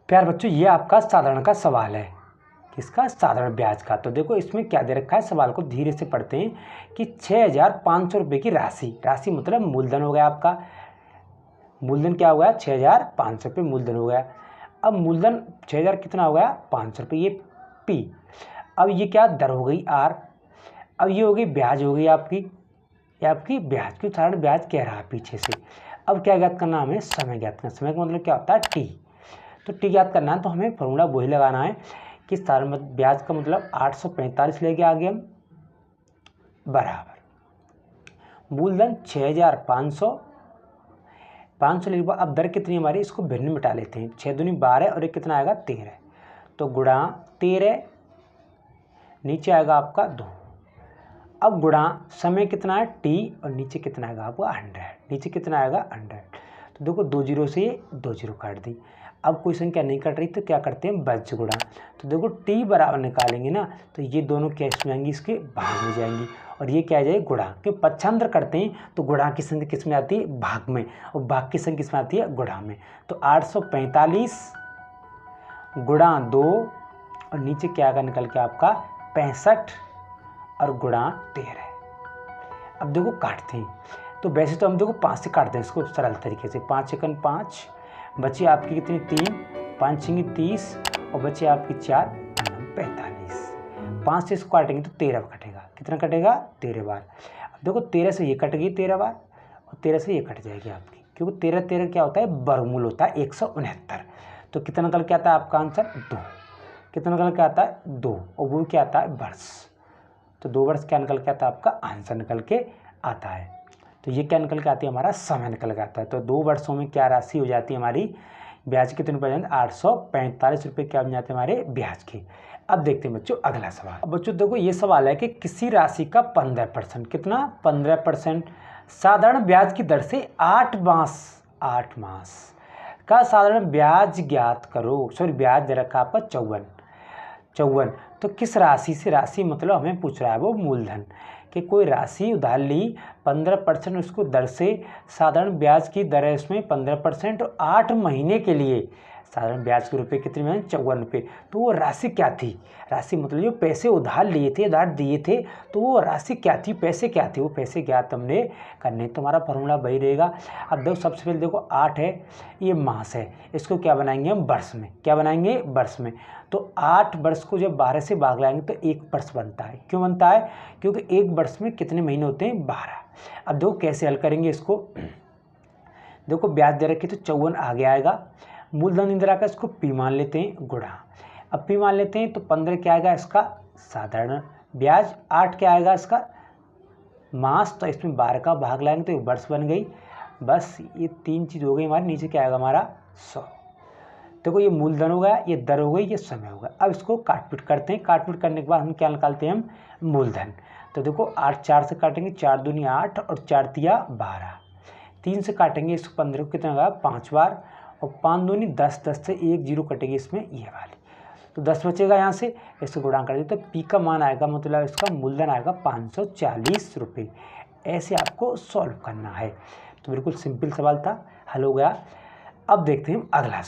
प्यार बच्चों, ये आपका साधारण का सवाल है। किसका? साधारण ब्याज का। तो देखो इसमें क्या दे रखा है, सवाल को धीरे से पढ़ते हैं कि 6,500 रुपये की राशि मतलब मूलधन हो गया आपका। मूलधन क्या हो गया? 6,500 रुपये मूलधन हो गया। अब मूलधन 6,000 कितना हो गया? 500 रुपये, ये पी। अब ये क्या दर हो गई? आर। अब ये हो गई ब्याज हो गई आपकी, ये आपकी ब्याज की साधारण ब्याज कह रहा है पीछे से। अब क्या ज्ञात करना हमें? समय ज्ञात करना। समय का मतलब क्या होता है? टी। तो टी ज्ञात करना है तो हमें फॉर्मूला वही लगाना है कि साधारण ब्याज का मतलब 845 लेके आगे हम, बराबर मूलधन 6,500, 500 लेने के बाद अब दर कितनी हमारी, इसको भिन्न मिटा लेते हैं। 6 दूनी 12 और एक कितना आएगा? 13। तो गुणा 13, नीचे आएगा आपका 2। अब गुणा समय कितना है? टी, और नीचे कितना आएगा आपका? 100। नीचे कितना आएगा? 100। तो देखो 2 जीरो से 2 जीरो काट दी। अब कोई संख्या नहीं कट रही तो क्या करते हैं? बच गुणा। तो देखो टी बराबर निकालेंगे ना तो ये दोनों क्या इसमें आएंगी? इसके भाग में जाएंगी, और ये क्या आ जाएगी? गुणा। क्योंकि पक्षांतर करते हैं तो गुणा की संख्या किस में आती है? भाग में, और भाग की संख्या किस में आती है? गुणा में। तो 845 गुणा 2, और नीचे क्या आएगा निकल के आपका? 65, और गुणा 13। अब देखो काटते हैं तो वैसे तो हम देखो 5 से काटते हैं इसको सरल तरीके से। 5 एकन 5, बची आपकी कितनी? 3, 5 छिंगी 30, और बची आपकी 4, 45। 5 से इसको काटेंगे तो 13 कटेगा। कितना कटेगा? 13 बार। अब देखो 13 से ये कट गई 13 बार, और 13 से ये कट जाएगी आपकी, क्योंकि 13 13 क्या होता है? वर्गमूल होता है 169। तो कितना निकल के आता है आपका आंसर? 2। कितना निकल के आता है? 2, और वो क्या आता है? वर्ष। तो 2 वर्ष क्या निकल के आता है? आपका आंसर निकल के आता है। तो ये क्या निकल के आती है? हमारा समय निकल के आता है। तो 2 वर्षों में क्या राशि हो जाती है हमारी? ब्याज कितने रुपये? 845 रुपये क्या बन जाते हैं हमारे ब्याज के। अब देखते हैं बच्चों अगला सवाल। अब बच्चों देखो ये सवाल है कि किसी राशि का 15%, कितना? 15% साधारण ब्याज की दर से 8 मास का साधारण ब्याज ज्ञात करो। सॉरी, ब्याज दर रखा आपका 54। तो किस राशि से? राशि मतलब हमें पूछ रहा है वो मूलधन, कि कोई राशि उधार ली 15%, उसको दर से साधारण ब्याज की दर है इसमें 15%, और 8 महीने के लिए साधारण ब्याज के रुपये कितने में? 54 रुपये। तो वो राशि क्या थी? राशि मतलब जो पैसे उधार लिए थे, उधार दिए थे, तो वो राशि क्या थी? पैसे क्या थे? वो पैसे ज्ञात हमने करने। तो हमारा फॉर्मूला वही रहेगा। अब देखो सबसे पहले देखो 8 है, ये मास है, इसको क्या बनाएंगे हम? वर्ष में। क्या बनाएंगे? वर्ष में। तो 8 वर्ष को जब 12 से भाग लाएंगे तो 1 वर्ष बनता है। क्यों बनता है? क्योंकि 1 वर्ष में कितने महीने होते हैं? 12। अब देखो कैसे हल करेंगे इसको। देखो ब्याज दे रखी तो 54 आगे आएगा, मूलधन इंदिरा का इसको पी मान लेते हैं, गुणा। अब पी मान लेते हैं तो 15 क्या आएगा इसका? साधारण ब्याज। 8 क्या आएगा इसका? मास। तो इसमें 12 का भाग लाएंगे तो 1 वर्ष बन गई। बस ये 3 चीज़ हो गई हमारी। नीचे क्या आएगा हमारा? 100। देखो ये मूलधन हो गया, ये दर हो गई, ये समय हो गया। अब इसको काटपीट करते हैं। काटपीट करने के बाद हम क्या निकालते हैं? हम मूलधन। तो देखो 8 4 से काटेंगे, 4 दूनी 8, और 4 तिया 12। 3 से काटेंगे इसको 15 को, कितना होगा? 5 बार, और 5 दूनी 10, 10 से 1 जीरो कटेगी इसमें, ये वाली। तो 10 बचेगा यहाँ से, इसको गुणा कर देते। तो पी का मान आएगा मतलब इसका मूलधन आएगा 540 रुपये। ऐसे आपको सॉल्व करना है। तो बिल्कुल सिंपल सवाल था, हल हो गया। अब देखते हैं अगला।